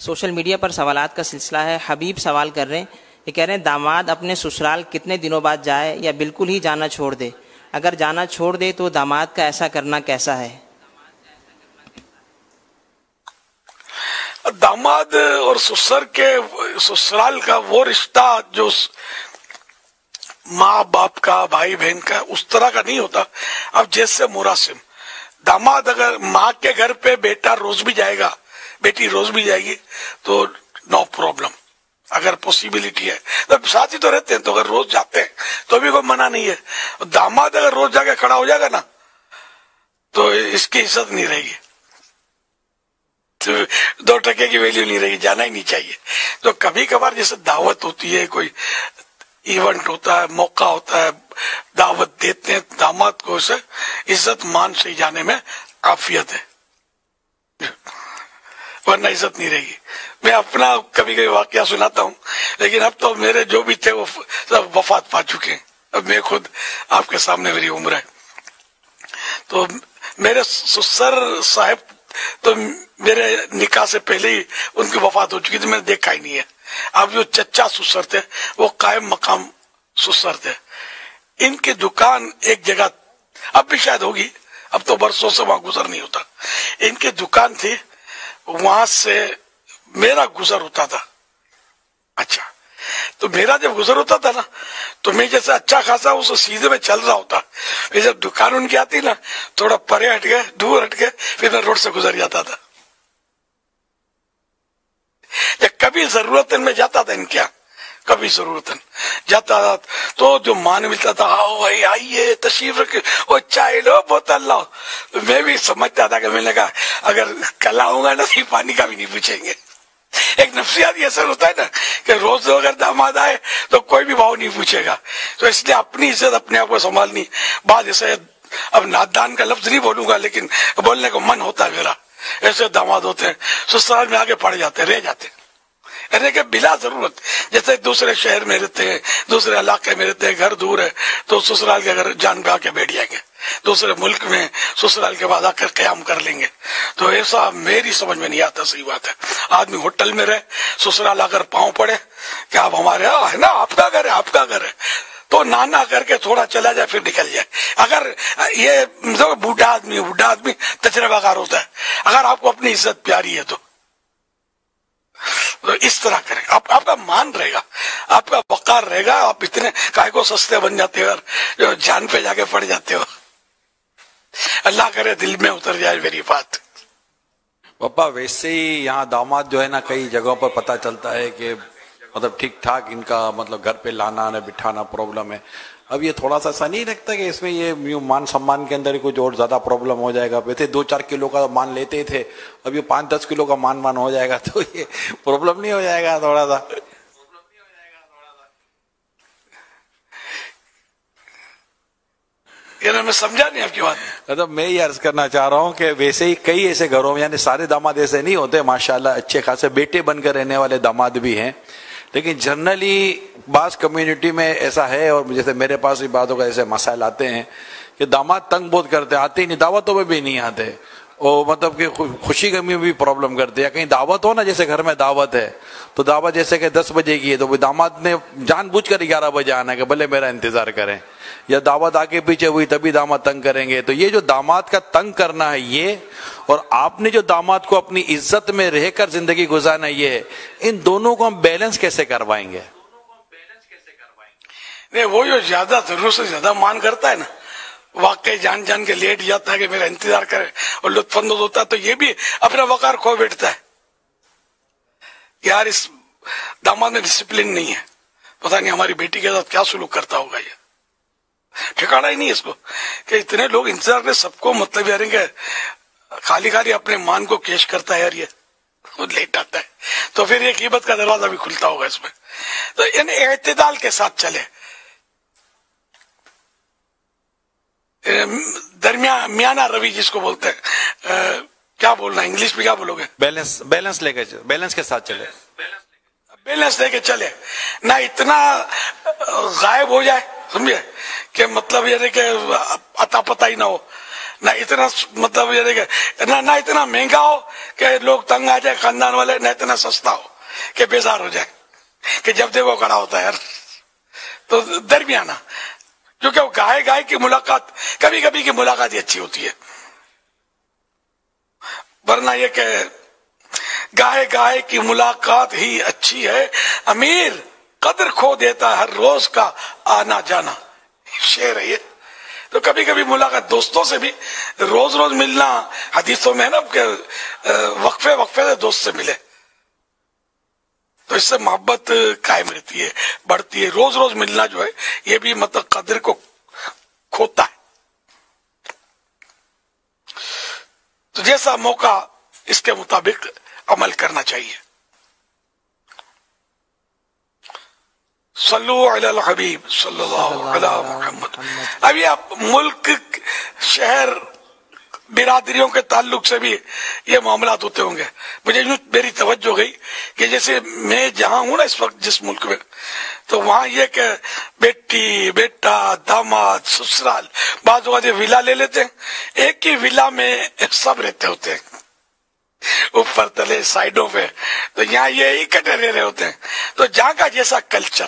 Social media پر سوالات کا سلسلہ ہے. حبیب سوال کر رہے ہیں, یہ کہہ رہے ہیں داماد اپنے سسرال کتنے دنوں بعد جائے یا بالکل ہی جانا چھوڑ دے؟ اگر جانا چھوڑ دے تو داماد کا ایسا کرنا کیسا ہے؟ داماد اور سسر کے سسرال کا وہ رشتہ جو ماں باپ کا بھائی بہن کا اس طرح کا نہیں ہوتا. اب جیسے مراسم داماد اگر ماں کے گھر پہ بیٹا روز بھی جائے گا, بیٹی روز بھی جائے گی تو نو پرابلم. اگر پوسیبلٹی ہے تو ساتھ ہی تو رہتے ہیں, تو اگر روز جاتے ہیں تو بھی کوئی منع نہیں ہے. داماد اگر روز جا کے کھڑا ہو جائے گا نا تو اس کی عزت نہیں رہے گی, 2% کی ویلیو نہیں رہے گی, جانا ہی نہیں چاہیے. تو کبھی کبھار جیسے دعوت ہوتی ہے, کوئی ایونٹ ہوتا ہے, موقع ہوتا ہے, دعوت دیتے ہیں داماد کو, اسے عزت مان سے جانے میں عافیت ہے, ورنہ عزت نہیں رہے گی. میں اپنا کبھی کبھی واقعہ سناتا ہوں, لیکن اب تو میرے جو بھی تھے وہ سب وفات پا چکے ہیں. اب میں خود آپ کے سامنے میری عمر ہے. تو میرے سسر صاحب تو میرے نکاح سے پہلے ہی ان کی وفات ہو چکی تھی, میں نے دیکھا ہی نہیں ہے. اب جو چچا سسر تھے وہ قائم مقام سسر تھے. ان کی دکان ایک جگہ اب بھی شاید ہوگی, اب تو برسوں سے وہاں گزر نہیں ہوتا. ان کی دکان تھی, وہاں سے میرا گزر ہوتا تھا. اچھا, تو میرا جب گزر ہوتا تھا نا تو میں جیسے اچھا خاصا اس سیدھے میں چل رہا ہوتا, پھر جب دکان ان کی آتی نا تھوڑا پرے ہٹ گئے, دور ہٹ گئے, پھر میں روڈ سے گزر جاتا تھا. جب کبھی ضرورت میں جاتا تھا ان کیا, کبھی ضرورت جاتا تھا تو جو مان ملتا تھا, آؤ بھائی آئیے تشریف رکھے, وہ چائے لو بوتل لاؤ. میں بھی سمجھتا تھا کہ میں نے کہا اگر کل آؤں گا نا تو پانی کا بھی نہیں پوچھیں گے. ایک نفسیاتی اثر ہوتا ہے نا کہ روز اگر داماد آئے تو کوئی بھی بھاؤ نہیں پوچھے گا. تو اس لیے اپنی عزت اپنے آپ کو سنبھالنی. بعد ایسے اب نادان کا لفظ نہیں بولوں گا, لیکن بولنے کو من ہوتا ہے میرا. ایسے داماد ہوتے ہیں سسرال میں آگے پڑ جاتے, رہ جاتے رہنے کے بلا ضرورت. جیسے دوسرے شہر میں رہتے ہیں, دوسرے علاقے میں رہتے ہیں, گھر دور ہے تو سسرال کے گھر جان پہ آ کے بیٹھ جائیں گے. دوسرے ملک میں سسرال کے بعد آ کر قیام کر لیں گے. تو ایسا میری سمجھ میں نہیں آتا. صحیح بات ہے, آدمی ہوٹل میں رہے, سسرال آ کر پاؤں پڑے کہ آپ ہمارے ہے نا, آپ کا گھر ہے, آپ کا گھر ہے, تو نانا کر کے تھوڑا چلا جائے پھر نکل جائے. اگر یہ بوڑھا آدمی تجربہ بغار ہوتا ہے, اگر آپ کو اپنی عزت پیاری ہے تو اس طرح کریں. آپ کا مان رہے گا, آپ کا وقار رہے گا. آپ اتنے کائے کو سستے بن جاتے ہو اور جان پہ جا کے پڑ جاتے ہو. اللہ کرے دل میں اتر جائے میری بات. پپا ویسے ہی یہاں داماد جو ہے نا کئی جگہوں پر پتہ چلتا ہے کہ مطلب ٹھیک ٹھاک ان کا مطلب گھر پہ لانا نہ بٹھانا پرابلم ہے. اب یہ تھوڑا سا ایسا نہیں لگتا کہ اس میں یہ مان سمان کے اندر کچھ اور زیادہ پرابلم ہو جائے گا؟ ویسے 2-4 کلو کا مان لیتے تھے, اب یہ 5-10 کلو کا مان ہو جائے گا تو یہ پرابلم نہیں ہو جائے گا تھوڑا سا؟ میں سمجھا نہیں آپ کی بات. مطلب میں یہ عرض کرنا چاہ رہا ہوں کہ ویسے ہی کئی ایسے گھروں میں, یعنی سارے داماد ایسے نہیں ہوتے, ماشاءاللہ اچھے خاصے بیٹے بن کر رہنے والے داماد بھی ہیں, لیکن جنرلی بعض کمیونٹی میں ایسا ہے. اور جیسے میرے پاس بھی بعضوں کا ایسے مسائل آتے ہیں کہ داماد تنگ بہت کرتے, آتے ہی نہیں, دعوتوں میں بھی نہیں آتے, اور مطلب کہ خوشی غمی بھی پرابلم کرتے. یا کہیں دعوت ہو نا, جیسے گھر میں دعوت ہے تو دعوت جیسے کہ 10 بجے کی ہے تو داماد نے جان بوجھ کر 11 بجے آنا ہے کہ بھلے میرا انتظار کریں, یا دعوت آگے پیچھے ہوئی تبھی داماد تنگ کریں گے. تو یہ جو داماد کا تنگ کرنا ہے یہ, اور آپ نے جو داماد کو اپنی عزت میں رہ کر زندگی گزارنا یہ ہے, ان دونوں کو ہم بیلنس کیسے کروائیں گے؟ نہیں, وہ جو زیادہ ضرورت سے زیادہ مان کرتا ہے نا, واقعی جان کے لیٹ جاتا ہے کہ میرا انتظار کرے اور لطف اندوز ہوتا ہے, تو یہ بھی اپنا وقار کھو بیٹھتا ہے. یار اس داماد میں ڈسپلن نہیں ہے, پتہ نہیں ہماری بیٹی کے ساتھ کیا سلوک کرتا ہوگا. یہ ٹھکانا ہی نہیں اس کو کہ اتنے لوگ انتظار کریں, سب کو مطلب یار کہ خالی اپنے مان کو کیش کرتا ہے یار, یہ لیٹ آتا ہے. تو پھر یہ غیبت کا دروازہ بھی کھلتا ہوگا اس میں. تو یعنی اعتدال کے ساتھ چلے, درمیان میانہ روی جس کو بولتے ہیں, کیا بولنا انگلش میں کیا بولو گے؟ بیلنس لے کے, بیلنس کے ساتھ چلے, بیلنس لے کے چلے, نہ اتنا غائب ہو جائے سمجھے کہ مطلب یہ کہ عطا پتہ ہی نہ ہو, نہ اتنا مطلب یہ کہ نہ اتنا مہنگا ہو کہ لوگ تنگ آ جائے خاندان والے، نہ اتنا سستا ہو کہ بیزار ہو جائے کہ جب دیکھو کھڑا ہوتا ہے یار. تو درمیانہ، کیونکہ وہ گائے کی ملاقات، کبھی کبھی کی ملاقات ہی اچھی ہوتی ہے، ورنہ یہ کہ گائے کی ملاقات ہی اچھی ہے. امیر قدر کھو دیتا ہے ہر روز کا آنا جانا، شعر ہے یہ. تو کبھی کبھی ملاقات دوستوں سے بھی، روز ملنا حدیثوں میں ہے نا کہ وقفے سے دوست سے ملے، تو اس سے محبت قائم رہتی ہے، بڑھتی ہے. روز ملنا جو ہے یہ بھی مطلب قدر کو کھوتا ہے. تو جیسا موقع اس کے مطابق عمل کرنا چاہیے. صلو علی الحبیب صلی اللہ علی محمد. ابھی آپ ملک، شہر، برادریوں کے تعلق سے بھی یہ معاملات ہوتے ہوں گے. مجھے میری توجہ گئی کہ جیسے میں جہاں ہوں نا اس وقت جس ملک میں، تو وہاں یہ کہ بیٹی، بیٹا، داماد، سسرال، بعض اوقات ولا لے لیتے ہیں، ایک ہی ولا میں سب رہتے ہوتے ہیں، اوپر تلے سائڈوں پہ. تو یہاں یہ اکٹھے رہ رہے ہوتے ہیں، تو جہاں کا جیسا کلچر.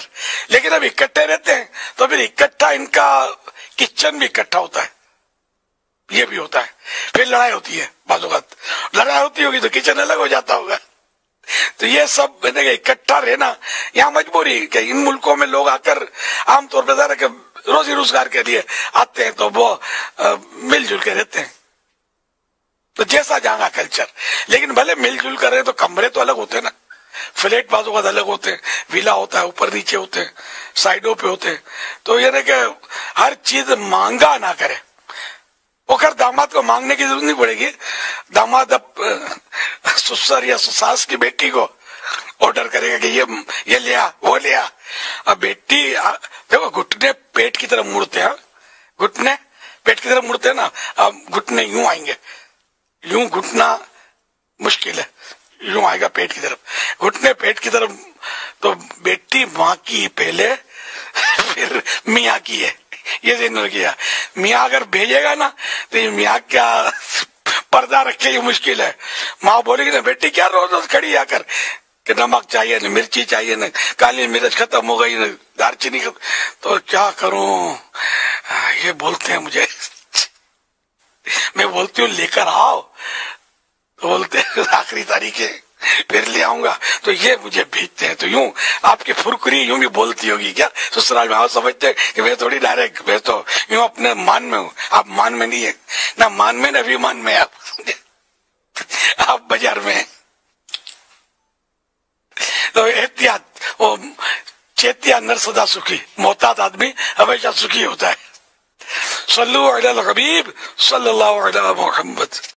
لیکن اب اکٹھے رہتے ہیں تو پھر اکٹھا ان کا کچن بھی اکٹھا ہوتا ہے، یہ بھی ہوتا ہے. پھر لڑائی ہوتی ہے، بعض اوقات لڑائی ہوتی ہوگی تو کچن الگ ہو جاتا ہوگا. تو یہ سب اکٹھا رہنا یہاں مجبوری کہ ان ملکوں میں لوگ آ کر عام طور پہ کہ روزی روزگار کے لیے آتے ہیں تو وہ مل جل کے رہتے ہیں. تو جیسا جہاں کا کلچر. لیکن بھلے مل جل کر رہے تو کمرے تو الگ ہوتے ہیں نا، فلیٹ بعض اوقات الگ ہوتے ہیں، ویلا ہوتا ہے، اوپر نیچے ہوتے ہیں، سائڈوں پہ ہوتے ہیں. تو یہ کہ ہر چیز مانگا نہ کرے. وہ خیر داماد کو مانگنے کی ضرورت نہیں پڑے گی. داماد اب سسر یا ساس کی بیٹی کو آرڈر کرے گا کہ یہ لیا وہ لیا. اب بیٹی دیکھو گھٹنے پیٹ کی طرف مڑتے ہیں، گھٹنے پیٹ کی طرف مڑتے ہیں نا. اب گھٹنے یوں آئیں گے، یوں گھٹنا مشکل ہے، یوں آئے گا پیٹ کی طرف، گھٹنے پیٹ کی طرف. تو بیٹی ماں کی پہلے پھر میاں کی ہے، یہ ذہن میں کیا. میاں اگر بھیجے گا نا تو یہ میاں کیا پردہ رکھے، یہ مشکل ہے. ماں بولے گی نا بیٹی کیا روز کھڑی آ کر کہ نمک چاہیے نہ مرچی چاہیے نہ کالی مرچ ختم ہو گئی نہ دار چینی. تو کیا کروں، یہ بولتے ہیں مجھے، میں بولتی ہوں لے کر آؤ، تو بولتے ہیں آخری تاریخ ہے پھر لے آؤں گا. تو یہ مجھے بھیجتے ہیں. تو یوں آپ کی پھرکری یوں بھی بولتی ہوگی کیا سسرال میں؟ آپ سمجھتے کہ میں تھوڑی ڈائریکٹ، میں تو یوں اپنے مان میں ہوں. آپ مان میں نہیں ہے، نہ مان میں نہ بھی مان میں، آپ بازار میں ہیں. تو احتیاط. وہ چیتیا نر سدا سکھی، محتاط آدمی ہمیشہ سکھی ہوتا ہے. صلو علی الحبیب صلی اللہ علیہ محمد.